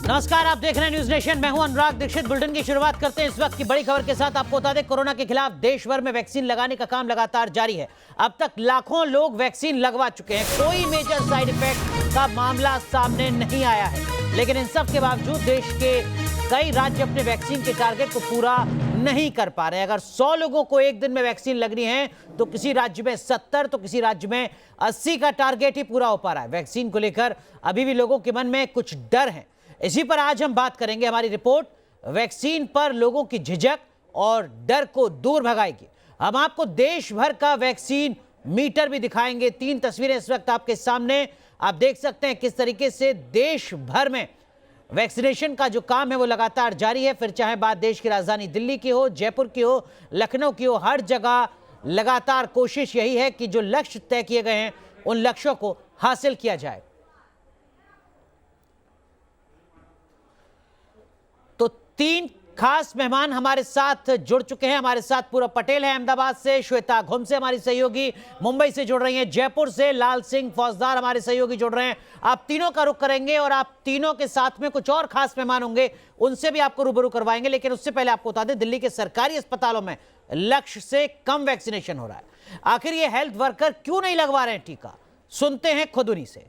नमस्कार, आप देख रहे हैं न्यूज नेशन। मैं हूं अनुराग दीक्षित। बुलेटिन की शुरुआत करते हैं इस वक्त की बड़ी खबर के साथ। आपको बता दें, कोरोना के खिलाफ देश भर में वैक्सीन लगाने का काम लगातार जारी है। अब तक लाखों लोग वैक्सीन लगवा चुके हैं। कोई मेजर साइड इफेक्ट का मामला सामने नहीं आया है, लेकिन इन सब के बावजूद देश के कई राज्य अपने वैक्सीन के टारगेट को पूरा नहीं कर पा रहे हैं। अगर 100 लोगों को एक दिन में वैक्सीन लगनी है तो किसी राज्य में 70 तो किसी राज्य में 80 का टारगेट ही पूरा हो पा रहा है। वैक्सीन को लेकर अभी भी लोगों के मन में कुछ डर है। इसी पर आज हम बात करेंगे। हमारी रिपोर्ट वैक्सीन पर लोगों की झिझक और डर को दूर भगाएगी। हम आपको देश भर का वैक्सीन मीटर भी दिखाएंगे। 3 तस्वीरें इस वक्त आपके सामने। आप देख सकते हैं किस तरीके से देश भर में वैक्सीनेशन का जो काम है वो लगातार जारी है। फिर चाहे बात देश की राजधानी दिल्ली की हो, जयपुर की हो, लखनऊ की हो, हर जगह लगातार कोशिश यही है कि जो लक्ष्य तय किए गए हैं उन लक्ष्यों को हासिल किया जाए। तो 3 खास मेहमान हमारे साथ जुड़ चुके हैं। हमारे साथ पूरब पटेल है अहमदाबाद से, श्वेता घुमसे हमारी सहयोगी मुंबई से जुड़ रही हैं, जयपुर से लाल सिंह फौजदार हमारे सहयोगी जुड़ रहे हैं। आप तीनों का रुख करेंगे और आप तीनों के साथ में कुछ और खास मेहमान होंगे, उनसे भी आपको रूबरू करवाएंगे। लेकिन उससे पहले आपको बता दें, दिल्ली के सरकारी अस्पतालों में लक्ष्य से कम वैक्सीनेशन हो रहा है। आखिर ये हेल्थ वर्कर क्यों नहीं लगवा रहे हैं टीका? सुनते हैं खुद उन्हीं से।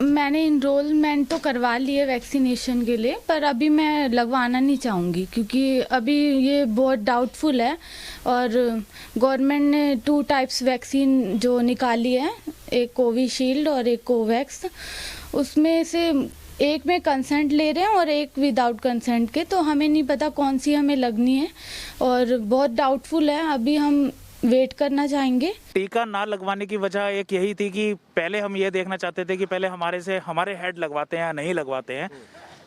मैंने इनरोलमेंट तो करवा ली है वैक्सीनेशन के लिए, पर अभी मैं लगवाना नहीं चाहूँगी क्योंकि अभी ये बहुत डाउटफुल है। और गवर्नमेंट ने 2 टाइप्स वैक्सीन जो निकाली है, एक कोविशील्ड और एक कोवैक्स, उसमें से एक में कंसेंट ले रहे हैं और एक विदाउट कंसेंट के। तो हमें नहीं पता कौन सी हमें लगनी है और बहुत डाउटफुल है। अभी हम वेट करना चाहेंगे। टीका ना लगवाने की वजह एक यही थी कि पहले हम ये देखना चाहते थे कि पहले हमारे हेड लगवाते हैं या नहीं लगवाते हैं।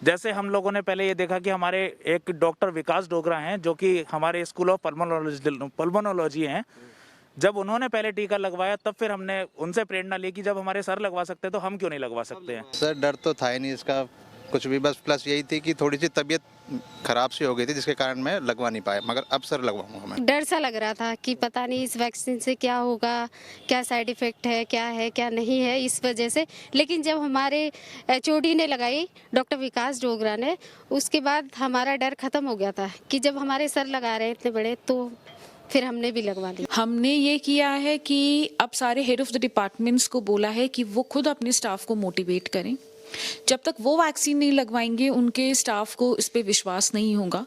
जैसे हम लोगों ने पहले ये देखा कि हमारे एक डॉक्टर विकास डोगरा हैं जो कि हमारे स्कूल ऑफ पल्मोनोलॉजी हैं। जब उन्होंने पहले टीका लगवाया तब फिर हमने उनसे प्रेरणा ली कि जब हमारे सर लगवा सकते हैं तो हम क्यों नहीं लगवा सकते हैं। सर डर तो था ही नहीं इसका कुछ भी, बस प्लस यही थी कि थोड़ी सी तबीयत खराब सी हो गई थी जिसके कारण मैं लगवा नहीं पाया, मगर अब सर लगवाऊंगा मैं। डर सा लग रहा था कि पता नहीं इस वैक्सीन से क्या होगा, क्या साइड इफेक्ट है क्या नहीं है, इस वजह से। लेकिन जब हमारे एचओडी ने लगाई, डॉक्टर विकास डोगरा ने, उसके बाद हमारा डर खत्म हो गया था कि जब हमारे सर लगा रहे इतने बड़े, तो फिर हमने भी लगवा लिया। हमने ये किया है कि अब सारे हेड ऑफ द डिपार्टमेंट्स को बोला है कि वो खुद अपने स्टाफ को मोटिवेट करें। जब तक वो वैक्सीन नहीं लगवाएंगे उनके स्टाफ को इस पे विश्वास नहीं होगा।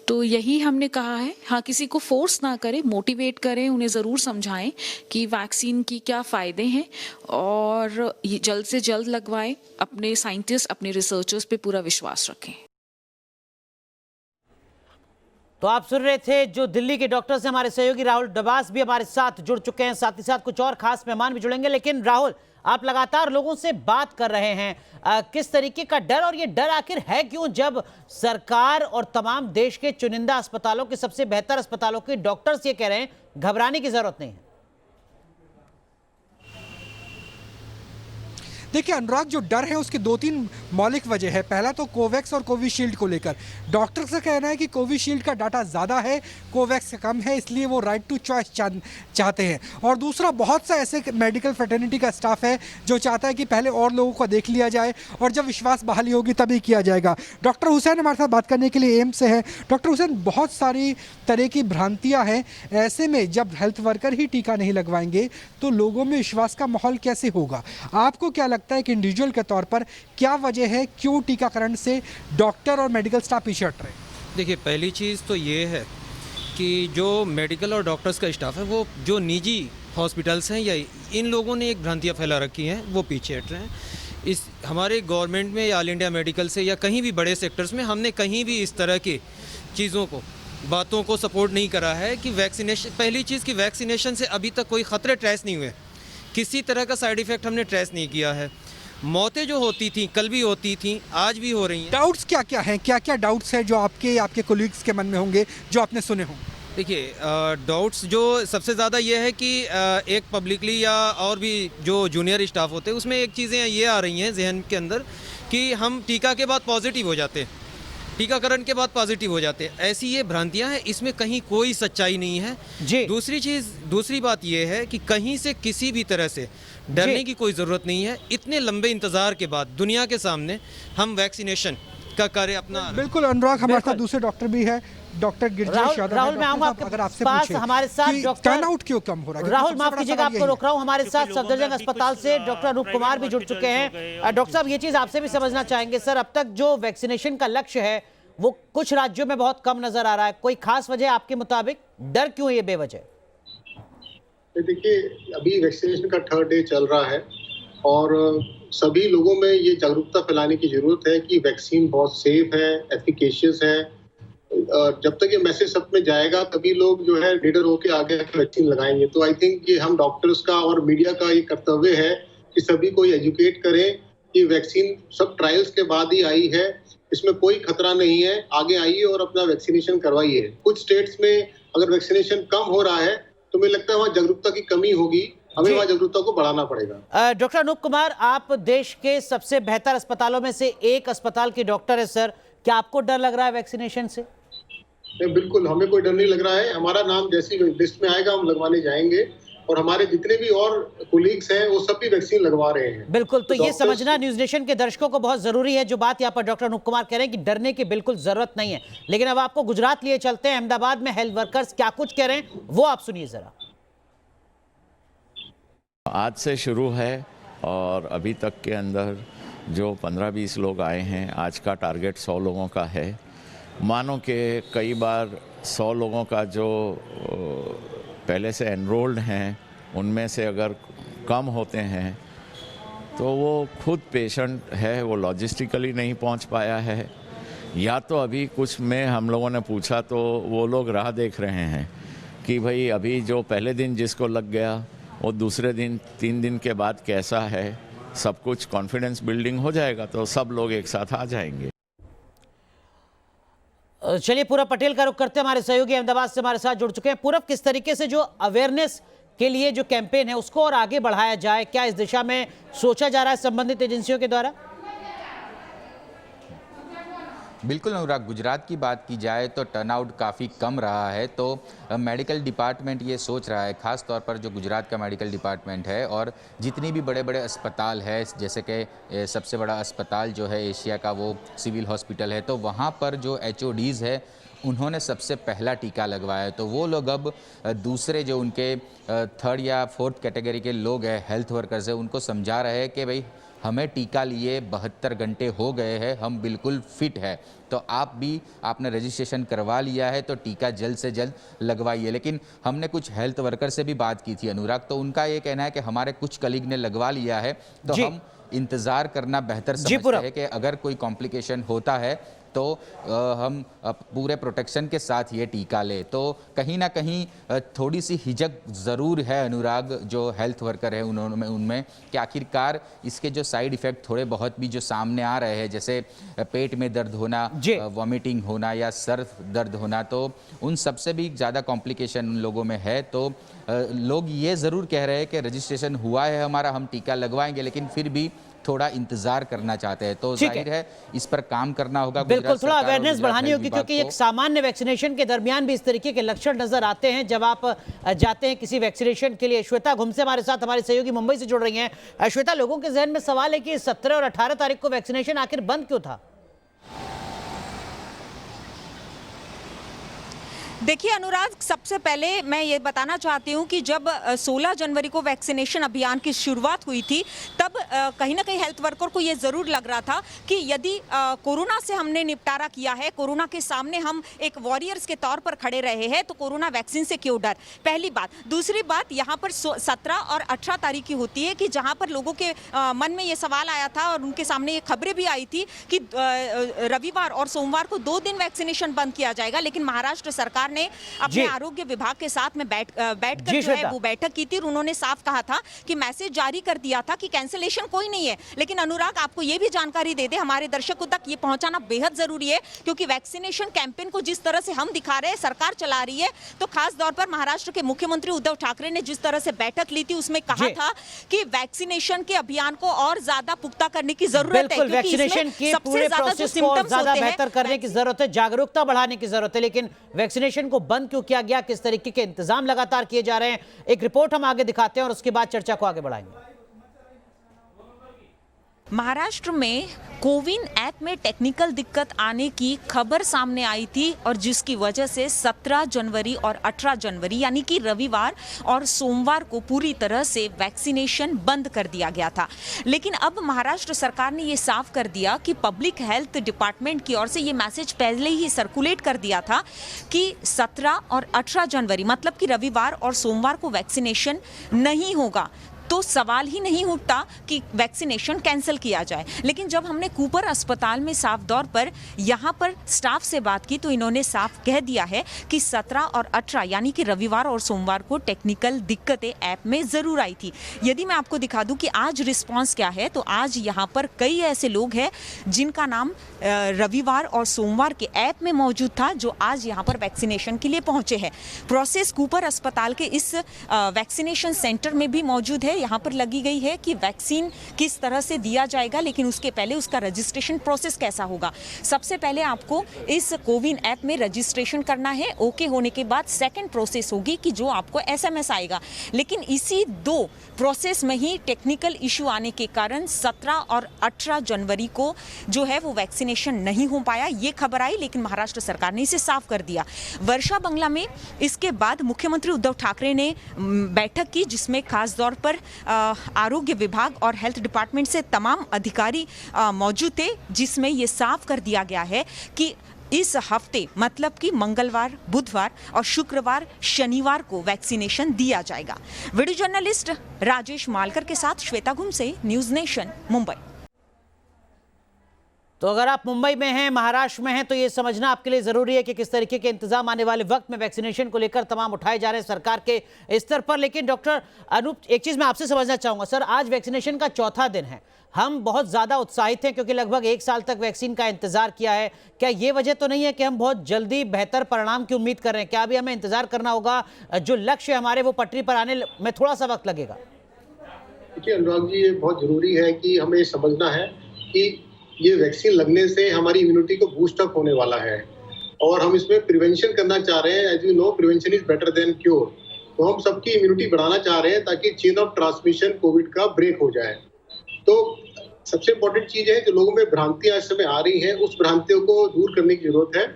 तो यही हमने कहा है। हाँ, किसी को फोर्स ना करें, मोटिवेट करें, उन्हें ज़रूर समझाएं कि वैक्सीन की क्या फ़ायदे हैं और ये जल्द से जल्द लगवाएं। अपने साइंटिस्ट, अपने रिसर्चर्स पे पूरा विश्वास रखें। तो आप सुन रहे थे जो दिल्ली के डॉक्टर्स हैं। हमारे सहयोगी राहुल डबास भी हमारे साथ जुड़ चुके हैं, साथ ही साथ कुछ और खास मेहमान भी जुड़ेंगे। लेकिन राहुल, आप लगातार लोगों से बात कर रहे हैं, किस तरीके का डर, और ये डर आखिर है क्यों जब सरकार और तमाम देश के चुनिंदा अस्पतालों के, सबसे बेहतर अस्पतालों के डॉक्टर्स ये कह रहे हैं घबराने की जरूरत नहीं है? देखिए अनुराग, जो डर है उसकी 2-3 मौलिक वजह है। पहला तो कोवैक्स और कोविशील्ड को लेकर डॉक्टर का कहना है कि कोविशील्ड का डाटा ज़्यादा है, कोवैक्स कम है, इसलिए वो राइट टू चॉइस चाहते हैं। और दूसरा, बहुत सा ऐसे मेडिकल फ्रेटर्निटी का स्टाफ है जो चाहता है कि पहले और लोगों को देख लिया जाए और जब विश्वास बहाली होगी तभी किया जाएगा। डॉक्टर हुसैन हमारे साथ बात करने के लिए एम्स से है। डॉक्टर हुसैन, बहुत सारी तरह की भ्रांतियाँ हैं, ऐसे में जब हेल्थ वर्कर ही टीका नहीं लगवाएंगे तो लोगों में विश्वास का माहौल कैसे होगा? आपको क्या लगता है कि इंडिविजुअल के तौर पर क्या वजह है, क्यों टीकाकरण से डॉक्टर और मेडिकल स्टाफ पीछे हट रहे हैं? देखिए, पहली चीज़ तो ये है कि जो मेडिकल और डॉक्टर्स का स्टाफ है, वो जो निजी हॉस्पिटल्स हैं या इन लोगों ने एक भ्रांतियाँ फैला रखी हैं, वो पीछे हट रहे हैं। इस हमारे गवर्नमेंट में या ऑल इंडिया मेडिकल से या कहीं भी बड़े सेक्टर्स में हमने कहीं भी इस तरह की चीज़ों को, बातों को सपोर्ट नहीं करा है कि वैक्सीनेशन, पहली चीज़ कि वैक्सीनेशन से अभी तक कोई ख़तरे ट्रेस नहीं हुए, किसी तरह का साइड इफ़ेक्ट हमने ट्रेस नहीं किया है। मौतें जो होती थी, कल भी होती थी, आज भी हो रही हैं। डाउट्स क्या क्या हैं, क्या क्या डाउट्स हैं जो आपके कोलीग्स के मन में होंगे, जो आपने सुने हों? देखिए, डाउट्स जो सबसे ज़्यादा ये है कि एक पब्लिकली या और भी जो जूनियर स्टाफ होते हैं उसमें एक चीज़ें ये आ रही हैं जहन के अंदर कि हम टीका के बाद पॉजिटिव हो जाते हैं, टीकाकरण के बाद पॉजिटिव हो जाते हैं। ऐसी ये भ्रांतियां हैं, इसमें कहीं कोई सच्चाई नहीं है जी। दूसरी बात ये है कि कहीं से किसी भी तरह से डरने की कोई ज़रूरत नहीं है। इतने लंबे इंतज़ार के बाद दुनिया के सामने हम वैक्सीनेशन का कार्य अपना बिल्कुल अनुराग, हमारे साथ दूसरे डॉक्टर भी है, डॉक्टर गिरजेश यादव। राहुल, मैं आऊंगा अगर आपसे पास, पूछे हमारे साथ कि डॉक्टर टर्नआउट क्यों कम हो रहा है? राहुल माफ कीजिएगा, आपको रोक रहा हूं, हमारे साथ सफदरजंग अस्पताल से डॉक्टर अनूप कुमार भी जुड़ चुके हैं। डॉक्टर साहब, ये चीज आपसे भी समझना चाहेंगे सर, अब तक जो वैक्सीनेशन का लक्ष्य है वो कुछ राज्यों में बहुत कम नजर आ रहा है, कोई खास वजह आपके मुताबिक? डर क्यों ये बेवजह? देखिए, अभी वैक्सीनेशन का 3rd डे चल रहा है और सभी लोगों में ये जागरूकता फैलाने की जरूरत है कि वैक्सीन बहुत सेफ है, एफिकेशियस है। जब तक ये मैसेज सब में जाएगा तभी लोग जो है लीडर होके आगे वैक्सीन लगाएंगे। तो आई थिंक ये हम डॉक्टर्स का और मीडिया का ये कर्तव्य है कि सभी को एजुकेट करें कि वैक्सीन सब ट्रायल्स के बाद ही आई है, इसमें कोई खतरा नहीं है, आगे आइए और अपना वैक्सीनेशन करवाइए। कुछ स्टेट्स में अगर वैक्सीनेशन कम हो रहा है तो मुझे लगता है वहाँ जागरूकता की कमी होगी, हमें वहाँ जागरूकता को बढ़ाना पड़ेगा। डॉक्टर अनूप कुमार, आप देश के सबसे बेहतर अस्पतालों में से एक अस्पताल के डॉक्टर है सर, क्या आपको डर लग रहा है वैक्सीनेशन से? नहीं, बिल्कुल हमें कोई डर नहीं लग रहा है। हमारा नाम जैसी लिस्ट में आएगा हम लगवाने जाएंगे और हमारे जितने भी और कोलीग्स हैं वो सब भी वैक्सीन लगवा रहे हैं। बिल्कुल, तो ये समझना न्यूज नेशन के दर्शकों को बहुत जरूरी है, जो बात यहाँ पर डॉक्टर अनूप कुमार कह रहे हैं कि डरने की बिल्कुल जरूरत नहीं है। लेकिन अब आपको गुजरात लिए चलते हैं, अहमदाबाद में हेल्थ वर्कर्स क्या कुछ कह रहे हैं वो आप सुनिए जरा। आज से शुरू है और अभी तक के अंदर जो 15-20 लोग आए हैं, आज का टारगेट 100 लोगों का है। मानो कि कई बार 100 लोगों का जो पहले से एनरोल्ड हैं उनमें से अगर कम होते हैं तो वो खुद पेशेंट है, वो लॉजिस्टिकली नहीं पहुंच पाया है, या तो अभी कुछ में हम लोगों ने पूछा तो वो लोग राह देख रहे हैं कि भाई अभी जो पहले दिन जिसको लग गया वो दूसरे दिन 3 दिन के बाद कैसा है, सब कुछ कॉन्फिडेंस बिल्डिंग हो जाएगा तो सब लोग एक साथ आ जाएंगे। चलिए पूरब पटेल का रुख करते हैं, हमारे सहयोगी अहमदाबाद से हमारे साथ जुड़ चुके हैं। पूरब, किस तरीके से जो अवेयरनेस के लिए जो कैंपेन है उसको और आगे बढ़ाया जाए, क्या इस दिशा में सोचा जा रहा है संबंधित एजेंसियों के द्वारा? बिल्कुल अनुराग, गुजरात की बात की जाए तो टर्नआउट काफ़ी कम रहा है, तो मेडिकल डिपार्टमेंट ये सोच रहा है, ख़ास तौर पर जो गुजरात का मेडिकल डिपार्टमेंट है और जितनी भी बड़े बड़े अस्पताल है, जैसे कि सबसे बड़ा अस्पताल जो है एशिया का वो सिविल हॉस्पिटल है, तो वहाँ पर जो HODs है उन्होंने सबसे पहला टीका लगवाया। तो वो लोग अब दूसरे जो उनके 3rd या 4th कैटेगरी के लोग हैं, हेल्थ वर्कर्स हैं, उनको समझा रहे हैं कि भाई हमें टीका लिए 72 घंटे हो गए हैं, हम बिल्कुल फिट है, तो आप भी आपने रजिस्ट्रेशन करवा लिया है तो टीका जल्द से जल्द लगवाइए। लेकिन हमने कुछ हेल्थ वर्कर से भी बात की थी अनुराग, तो उनका ये कहना है कि हमारे कुछ कलीग ने लगवा लिया है तो हम इंतज़ार करना बेहतर समझते हैं कि अगर कोई कॉम्प्लिकेशन होता है तो हम पूरे प्रोटेक्शन के साथ ये टीका ले। तो कहीं ना कहीं थोड़ी सी हिचक ज़रूर है अनुराग, जो हेल्थ वर्कर है उनमें कि आखिरकार इसके जो साइड इफ़ेक्ट थोड़े बहुत भी जो सामने आ रहे हैं, जैसे पेट में दर्द होना, वॉमिटिंग होना या सर दर्द होना, तो उन सबसे भी ज़्यादा कॉम्प्लिकेशन उन लोगों में है। तो लोग ये ज़रूर कह रहे हैं कि रजिस्ट्रेशन हुआ है हमारा, हम टीका लगवाएंगे, लेकिन फिर भी थोड़ा इंतजार करना चाहते हैं। तो जाहिर है इस पर काम करना होगा, बिल्कुल थोड़ा अवेयरनेस बढ़ानी होगी, क्योंकि एक सामान्य वैक्सीनेशन के दरमियान भी इस तरीके के लक्षण नजर आते हैं जब आप जाते हैं किसी वैक्सीनेशन के लिए। श्वेता घुमसे हमारे साथ, हमारे सहयोगी मुंबई से जुड़ रही हैं। श्वेता, लोगों के जहन में सवाल है कि 17 और 18 तारीख को वैक्सीनेशन आखिर बंद क्यों था? देखिए अनुराग, सबसे पहले मैं ये बताना चाहती हूँ कि जब 16 जनवरी को वैक्सीनेशन अभियान की शुरुआत हुई थी तब कहीं ना कहीं हेल्थ वर्कर को ये ज़रूर लग रहा था कि यदि कोरोना से हमने निपटारा किया है, कोरोना के सामने हम एक वॉरियर्स के तौर पर खड़े रहे हैं, तो कोरोना वैक्सीन से क्यों डर। पहली बात। दूसरी बात, यहाँ पर 17 और 18 तारीख की होती है कि जहाँ पर लोगों के मन में ये सवाल आया था और उनके सामने ये खबरें भी आई थी कि रविवार और सोमवार को 2 दिन वैक्सीनेशन बंद किया जाएगा। लेकिन महाराष्ट्र सरकार ने अपने आरोग्य विभाग के साथ में बैठकर जो है वो बैठक की थी और उन्होंने साफ कहा था कि मैसेज जारी कर दिया था कि कैंसिलेशन कोई नहीं है। लेकिन अनुराग, आपको ये भी जानकारी दे दे, हमारे दर्शकों तक ये पहुंचाना बेहद जरूरी है, क्योंकि वैक्सीनेशन कैंपेन को जिस तरह से हम दिखा रहे हैं, सरकार चला रही है, तो खास तौर पर महाराष्ट्र के मुख्यमंत्री उद्धव ठाकरे ने जिस तरह से बैठक ली थी उसमें कहा था कि वैक्सीनेशन के अभियान को और ज्यादा पुख्ता करने की जरूरत है, क्योंकि इसमें सबसे ज्यादा जो सिम्टम्स होते हैं, बेहतर करने की जरूरत है, जागरूकता बढ़ाने की जरूरत है। लेकिन वैक्सीनेशन को बंद क्यों किया गया, किस तरीके के इंतजाम लगातार किए जा रहे हैं, एक रिपोर्ट हम आगे दिखाते हैं और उसके बाद चर्चा को आगे बढ़ाएंगे। महाराष्ट्र में कोविन ऐप में टेक्निकल दिक्कत आने की खबर सामने आई थी और जिसकी वजह से 17 जनवरी और 18 जनवरी यानी कि रविवार और सोमवार को पूरी तरह से वैक्सीनेशन बंद कर दिया गया था। लेकिन अब महाराष्ट्र सरकार ने ये साफ कर दिया कि पब्लिक हेल्थ डिपार्टमेंट की ओर से ये मैसेज पहले ही सर्कुलेट कर दिया था कि 17 और 18 जनवरी मतलब कि रविवार और सोमवार को वैक्सीनेशन नहीं होगा। तो सवाल ही नहीं उठता कि वैक्सीनेशन कैंसिल किया जाए। लेकिन जब हमने कूपर अस्पताल में साफ तौर पर यहाँ पर स्टाफ से बात की तो इन्होंने साफ कह दिया है कि 17 और 18 यानी कि रविवार और सोमवार को टेक्निकल दिक्कतें ऐप में ज़रूर आई थी। यदि मैं आपको दिखा दूं कि आज रिस्पांस क्या है तो आज यहाँ पर कई ऐसे लोग हैं जिनका नाम रविवार और सोमवार के ऐप में मौजूद था जो आज यहाँ पर वैक्सीनेशन के लिए पहुँचे हैं। प्रोसेस कूपर अस्पताल के इस वैक्सीनेशन सेंटर में भी मौजूद है। यहाँ पर लगी गई है कि वैक्सीन किस तरह से दिया जाएगा, लेकिन उसके पहले उसका रजिस्ट्रेशन प्रोसेस कैसा होगा। सबसे पहले आपको इस कोविन ऐप में रजिस्ट्रेशन करना है। ओके होने के बाद सेकंड प्रोसेस होगी कि जो आपको एसएमएस आएगा। लेकिन इसी दो प्रोसेस में ही टेक्निकल इशू आने के कारण 17 और 18 जनवरी को जो है वो वैक्सीनेशन नहीं हो पाया, ये खबर आई। लेकिन महाराष्ट्र सरकार ने इसे साफ कर दिया। वर्षा बंगला में इसके बाद मुख्यमंत्री उद्धव ठाकरे ने बैठक की जिसमें खास तौर पर आरोग्य विभाग और हेल्थ डिपार्टमेंट से तमाम अधिकारी मौजूद थे, जिसमें ये साफ कर दिया गया है कि इस हफ्ते मतलब कि मंगलवार, बुधवार और शुक्रवार, शनिवार को वैक्सीनेशन दिया जाएगा। वीडियो जर्नलिस्ट राजेश मालकर के साथ श्वेता घुमसे, न्यूज़ नेशन, मुंबई। तो अगर आप मुंबई में हैं, महाराष्ट्र में हैं, तो ये समझना आपके लिए ज़रूरी है कि किस तरीके के इंतजाम आने वाले वक्त में वैक्सीनेशन को लेकर तमाम उठाए जा रहे हैं सरकार के स्तर पर। लेकिन डॉक्टर अनूप, एक चीज़ मैं आपसे समझना चाहूँगा सर, आज वैक्सीनेशन का चौथा दिन है, हम बहुत ज़्यादा उत्साहित हैं क्योंकि लगभग 1 साल तक वैक्सीन का इंतजार किया है। क्या ये वजह तो नहीं है कि हम बहुत जल्दी बेहतर परिणाम की उम्मीद कर रहे हैं? क्या अभी हमें इंतजार करना होगा, जो लक्ष्य हमारे वो पटरी पर आने में थोड़ा सा वक्त लगेगा? देखिए अनुराग जी, ये बहुत ज़रूरी है कि हमें समझना है कि ये वैक्सीन लगने से हमारी इम्यूनिटी को बूस्ट अप होने वाला है और हम इसमें प्रिवेंशन करना चाह रहे हैं। As you know, prevention is better than cure. तो हम सबकी इम्यूनिटी बढ़ाना चाह रहे हैं ताकि चेन ऑफ ट्रांसमिशन कोविड का ब्रेक हो जाए। तो सबसे इम्पोर्टेंट चीज़ है जो लोगों में भ्रांतियां इस समय आ रही हैं, उस भ्रांतियों को दूर करने की जरूरत है।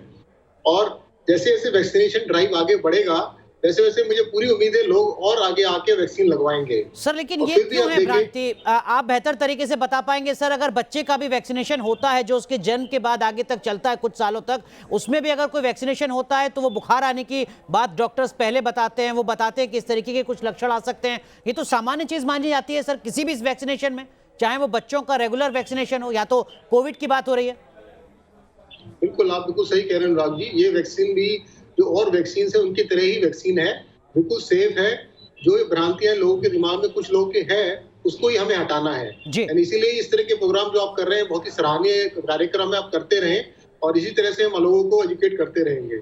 और जैसे जैसे वैक्सीनेशन ड्राइव आगे बढ़ेगा वैसे वैसे मुझे पूरी उम्मीद है लोग और आगे आके वैक्सीन लगवाएंगे। सर लेकिन ये क्यों है भ्रांति, आप बेहतर तरीके से बता पाएंगे सर? अगर बच्चे का भी वैक्सीनेशन होता है जो उसके जन्म के बाद आगे तक चलता है कुछ सालों तक, उसमें भी अगर कोई वैक्सीनेशन होता है तो वो बुखार आने की बात डॉक्टर्स पहले बताते हैं, वो बताते हैं कि इस तरीके के कुछ लक्षण आ सकते हैं। ये तो सामान्य चीज मानी जाती है सर किसी भी वैक्सीनेशन में, चाहे वो बच्चों का रेगुलर वैक्सीनेशन हो या तो कोविड की बात हो रही है। बिल्कुल, आप बिल्कुल सही कह रहे हैं अनुराग जी। ये वैक्सीन भी जो और वैक्सीन है उनकी तरह ही वैक्सीन है, बिल्कुल सेफ है। जो ये भ्रांतियां लोगों के दिमाग में कुछ लोगों के है उसको ही हमें हटाना है। इसीलिए इस तरह के प्रोग्राम जो आप कर रहे हैं बहुत ही सराहनीय कार्यक्रम है, आप करते रहें और इसी तरह से हम लोगों को एजुकेट करते रहेंगे।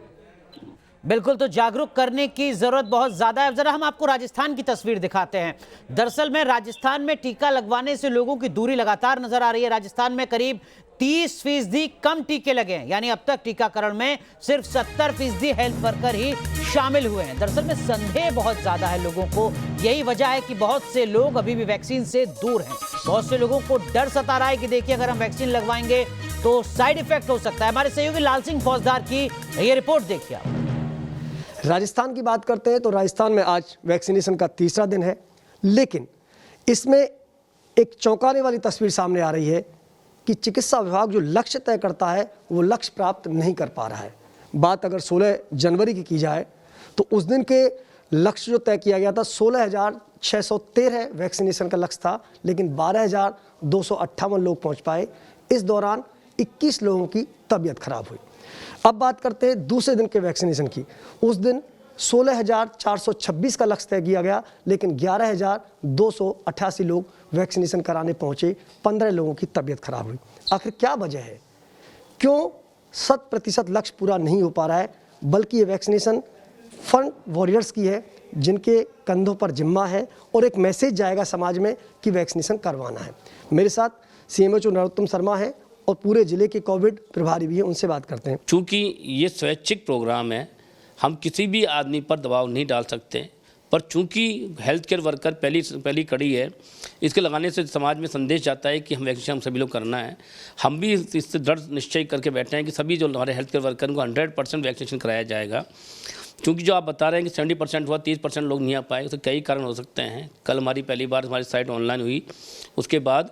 बिल्कुल, तो जागरूक करने की जरूरत बहुत ज्यादा है। जरा हम आपको राजस्थान की तस्वीर दिखाते हैं। दरअसल में राजस्थान में टीका लगवाने से लोगों की दूरी लगातार नजर आ रही है। राजस्थान में करीब 30% कम टीके लगे हैं, यानी अब तक टीकाकरण में सिर्फ 70% हेल्थ वर्कर ही शामिल हुए हैं। दरअसल में संदेह बहुत ज्यादा है लोगों को, यही वजह है कि बहुत से लोग अभी भी वैक्सीन से दूर हैं। बहुत से लोगों को डर सता रहा है कि देखिए अगर हम वैक्सीन लगवाएंगे तो साइड इफेक्ट हो सकता है। हमारे सहयोगी लाल सिंह फौजदार की ये रिपोर्ट देखिए आप। राजस्थान की बात करते हैं तो राजस्थान में आज वैक्सीनेशन का तीसरा दिन है, लेकिन इसमें एक चौंकाने वाली तस्वीर सामने आ रही है कि चिकित्सा विभाग जो लक्ष्य तय करता है वो लक्ष्य प्राप्त नहीं कर पा रहा है। बात अगर 16 जनवरी की जाए तो उस दिन के लक्ष्य जो तय किया गया था 16,613 वैक्सीनेशन का लक्ष्य था, लेकिन 12,258 लोग पहुंच पाए। इस दौरान 21 लोगों की तबीयत खराब हुई। अब बात करते हैं दूसरे दिन के वैक्सीनेशन की। उस दिन 16,426 का लक्ष्य तय किया गया, लेकिन 11,288 लोग वैक्सीनेशन कराने पहुंचे, 15 लोगों की तबीयत खराब हुई। आखिर क्या वजह है, क्यों 100% लक्ष्य पूरा नहीं हो पा रहा है? बल्कि ये वैक्सीनेशन फ्रंट वॉरियर्स की है, जिनके कंधों पर जिम्मा है और एक मैसेज जाएगा समाज में कि वैक्सीनेशन करवाना है। मेरे साथ CMHO नरोत्तम शर्मा है और पूरे जिले के कोविड प्रभारी भी हैं, उनसे बात करते हैं। चूँकि ये स्वैच्छिक प्रोग्राम है, हम किसी भी आदमी पर दबाव नहीं डाल सकते, पर चूंकि हेल्थ केयर वर्कर पहली कड़ी है, इसके लगाने से समाज में संदेश जाता है कि हम वैक्सीनेशन हम सभी लोग करना है। हम भी इससे दृढ़ निश्चय करके बैठे हैं कि सभी जो हमारे हेल्थ केयर वर्कर को 100% वैक्सीनेशन कराया जाएगा। क्योंकि जो आप बता रहे हैं कि 70% हुआ, 30% लोग नहीं आ पाए, उसके कई कारण हो सकते हैं। कल हमारी पहली बार हमारी साइट ऑनलाइन हुई, उसके बाद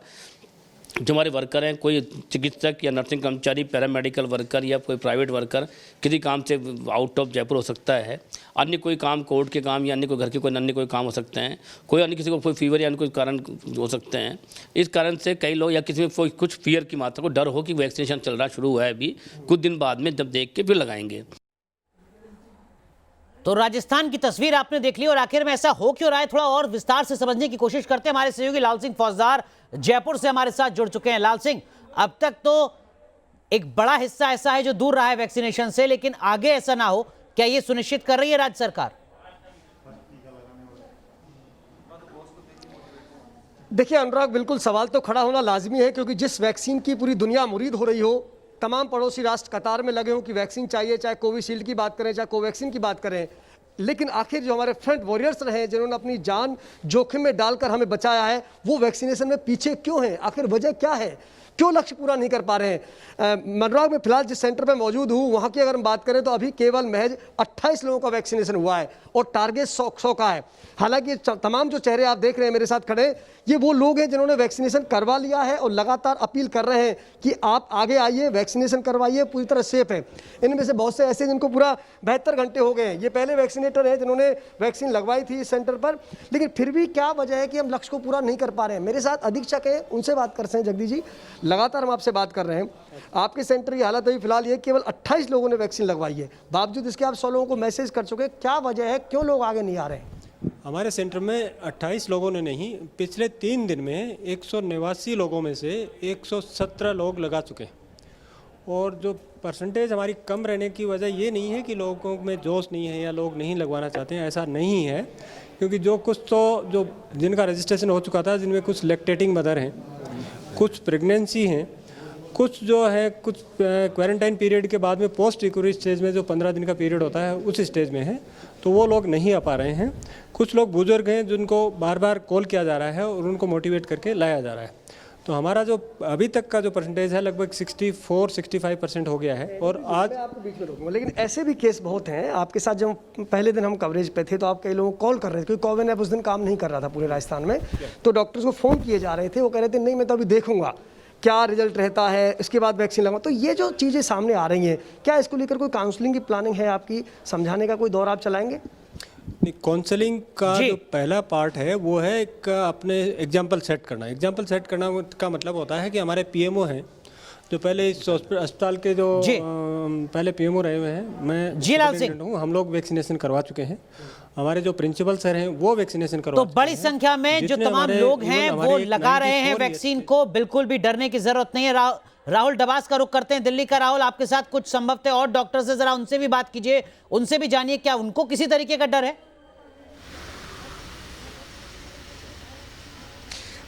जो हमारे वर्कर हैं, कोई चिकित्सक या नर्सिंग कर्मचारी, पैरामेडिकल वर्कर या कोई प्राइवेट वर्कर किसी काम से आउट ऑफ जयपुर हो सकता है, अन्य कोई काम कोर्ट के काम या अन्य कोई घर के कोई अन्य कोई काम हो सकते हैं, कोई अन्य किसी को कोई फीवर या अन्य कोई कारण हो सकते हैं। इस कारण से कई लोग या किसी में कोई कुछ फियर की मात्रा को डर हो कि वैक्सीनेशन चल रहा शुरू हुआ है, अभी कुछ दिन बाद में जब देख के फिर लगाएंगे। तो राजस्थान की तस्वीर आपने देख ली और आखिर में ऐसा हो क्यों रहा है, थोड़ा और विस्तार से समझने की कोशिश करते हैं। हमारे सहयोगी लाल सिंह फौजदार जयपुर से हमारे साथ जुड़ चुके हैं। लाल सिंह, अब तक तो एक बड़ा हिस्सा ऐसा है जो दूर रहा है वैक्सीनेशन से, लेकिन आगे ऐसा ना हो, क्या ये सुनिश्चित कर रही है राज्य सरकार? देखिए अनुराग, बिल्कुल सवाल तो खड़ा होना लाजमी है, क्योंकि जिस वैक्सीन की पूरी दुनिया मुरीद हो रही हो, तमाम पड़ोसी राष्ट्र कतार में लगे हों कि वैक्सीन चाहिए, चाहे कोविशील्ड की बात करें चाहे कोवैक्सीन की बात करें, लेकिन आखिर जो हमारे फ्रंट वॉरियर्स रहे हैं, जिन्होंने अपनी जान जोखिम में डालकर हमें बचाया है, वो वैक्सीनेशन में पीछे क्यों हैं? आखिर वजह क्या है? क्यों लक्ष्य पूरा नहीं कर पा रहे हैं? मनराग में फिलहाल जिस सेंटर पर मौजूद हूँ, वहाँ की अगर हम बात करें तो अभी केवल महज 28 लोगों का वैक्सीनेशन हुआ है और टारगेट 100 का है। हालांकि तमाम जो चेहरे आप देख रहे हैं मेरे साथ खड़े, ये वो लोग हैं जिन्होंने वैक्सीनेशन करवा लिया है और लगातार अपील कर रहे हैं कि आप आगे आइए, वैक्सीनेशन करवाइए, पूरी तरह सेफ है। इनमें से बहुत से ऐसे जिनको पूरा 72 घंटे हो गए हैं, ये पहले वैक्सीनेटर हैं जिन्होंने वैक्सीन लगवाई थी इस सेंटर पर, लेकिन फिर भी क्या वजह है कि हम लक्ष्य को पूरा नहीं कर पा रहे हैं? मेरे साथ अधीक्षक हैं, उनसे बात करते हैं। जगदीश जी, लगातार हम आपसे बात कर रहे हैं, आपके सेंटर की हालत अभी फिलहाल ये केवल 28 लोगों ने वैक्सीन लगवाई है, बावजूद इसके आप 100 लोगों को मैसेज कर चुके, क्या वजह है, क्यों लोग आगे नहीं आ रहे हैं? हमारे सेंटर में 28 लोगों ने नहीं, पिछले 3 दिन में 189 लोगों में से 117 लोग लगा चुके हैं। और जो परसेंटेज हमारी कम रहने की वजह ये नहीं है कि लोगों में जोश नहीं है या लोग नहीं लगवाना चाहते हैं, ऐसा नहीं है। क्योंकि जो कुछ तो जो जिनका रजिस्ट्रेशन हो चुका था, जिनमें कुछ लैक्टेटिंग मदर हैं, कुछ प्रेगनेंसी हैं, कुछ जो है कुछ क्वारंटाइन पीरियड के बाद में पोस्ट रिकवरी स्टेज में जो 15 दिन का पीरियड होता है उस स्टेज में है, तो वो लोग नहीं आ पा रहे हैं। कुछ लोग बुजुर्ग हैं जिनको बार बार कॉल किया जा रहा है और उनको मोटिवेट करके लाया जा रहा है। तो हमारा जो अभी तक का जो परसेंटेज है लगभग 64-65% हो गया है। और आज आपको बीच में रोकूंगा, लेकिन ऐसे भी केस बहुत हैं। आपके साथ जब पहले दिन हम कवरेज पे थे तो आप कई लोगों को कॉल कर रहे थे, क्योंकि कोविन ऐप उस दिन काम नहीं कर रहा था पूरे राजस्थान में, तो डॉक्टर्स को फ़ोन किए जा रहे थे, वो कह रहे थे नहीं मैं तो अभी देखूंगा क्या रिजल्ट रहता है, इसके बाद वैक्सीन लगाऊं। तो ये जो चीज़ें सामने आ रही हैं, क्या इसको लेकर कोई काउंसलिंग की प्लानिंग है आपकी, समझाने का कोई दौर आप चलाएंगे? काउंसलिंग का जो पहला पार्ट है वो है एक अपने एग्जाम्पल सेट करना। एग्जाम्पल सेट करना का मतलब होता है कि हमारे पीएमओ हैं जो पहले इस अस्पताल के जो पहले पीएमओ रहे हुए हैं, मैं सुपरिटेंडेंट हूँ, हम लोग वैक्सीनेशन करवा चुके हैं। हमारे जो प्रिंसिपल सर हैं वो वैक्सीनेशन करवा तो बड़ी संख्या में जो तमाम लोग हैं वो लगा रहे हैं वैक्सीन को, बिल्कुल भी डरने की जरूरत नहीं है। राहुल डबास का रुख करते हैं दिल्ली का। राहुल, आपके साथ कुछ संभवतः और डॉक्टर्स हैं, जरा उनसे भी बात कीजिए, उनसे भी जानिए क्या उनको किसी तरीके का डर है।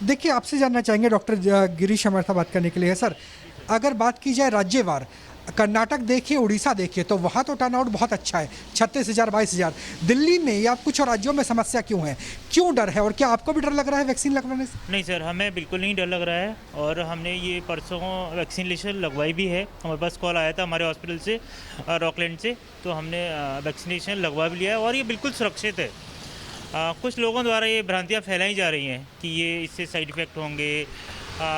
देखिए, आपसे जानना चाहेंगे डॉक्टर गिरीश अमरथा बात करने के लिए। सर, अगर बात की जाए राज्यवार, कर्नाटक देखिए, उड़ीसा देखिए, तो वहाँ तो टर्नआउट बहुत अच्छा है, 36,000 22,000। दिल्ली में या कुछ और राज्यों में समस्या क्यों है, क्यों डर है, और क्या आपको भी डर लग रहा है वैक्सीन लगवाने से? नहीं सर, हमें बिल्कुल नहीं डर लग रहा है और हमने ये परसों वैक्सीनेशन लगवाई भी है। हमारे पास कॉल आया था हमारे हॉस्पिटल से, रॉकलैंड से, तो हमने वैक्सीनेशन लगवा भी लिया है और ये बिल्कुल सुरक्षित है। कुछ लोगों द्वारा ये भ्रांतियाँ फैलाई जा रही हैं कि ये इससे साइड इफेक्ट होंगे,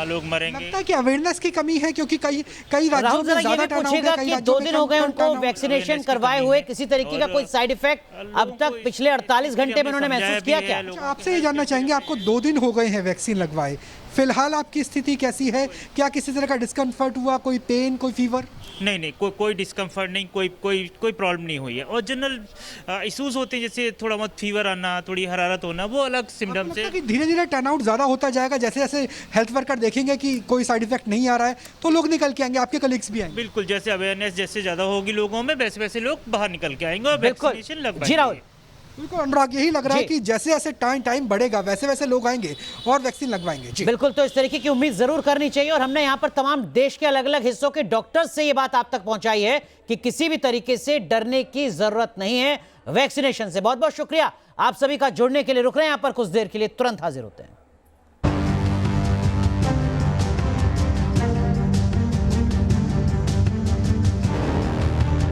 लोग मरेंगे। लगता है कि अवेयरनेस की कमी है, क्योंकि कई राज्यों में ज्यादा टर्नआउट है। कि 2 दिन हो गए उनको वैक्सीनेशन करवाए हुए, किसी तरीके का कोई साइड इफेक्ट अब तक पिछले 48 घंटे में उन्होंने महसूस किया क्या? आपसे ये जानना चाहेंगे, आपको 2 दिन हो गए हैं वैक्सीन लगवाए, फिलहाल आपकी स्थिति कैसी है? क्या किसी तरह का डिस्कम्फर्ट हुआ, कोई पेन, कोई फीवर? नहीं, कोई डिस्कम्फर्ट नहीं, कोई प्रॉब्लम नहीं हुई है। और जनरल इश्यूज होते हैं जैसे थोड़ा बहुत फीवर आना, थोड़ी हरारत होना, वो अलग सिम्टम्स है। धीरे धीरे टर्नआउट ज़्यादा होता जाएगा, जैसे जैसे हेल्थ वर्कर देखेंगे कि कोई साइड इफेक्ट नहीं आ रहा है तो लोग निकल के आएंगे, आपके कलीग्स भी आएंगे। बिल्कुल, जैसे अवेयरनेस जैसे ज़्यादा होगी लोगों में, वैसे वैसे लोग बाहर निकल के आएंगे और वैक्सीनेशन लगवाएंगे। जी राहुल, बिल्कुल अनुराग, यही लग रहा है कि जैसे जैसे टाइम बढ़ेगा वैसे वैसे लोग आएंगे और वैक्सीन लगवाएंगे। जी बिल्कुल, तो इस तरीके की उम्मीद जरूर करनी चाहिए और हमने यहाँ पर तमाम देश के अलग अलग हिस्सों के डॉक्टर्स से ये बात आप तक पहुंचाई है कि किसी भी तरीके से डरने की जरूरत नहीं है वैक्सीनेशन से। बहुत बहुत शुक्रिया आप सभी का जुड़ने के लिए। रुक रहे हैं यहाँ पर कुछ देर के लिए, तुरंत हाजिर होते हैं।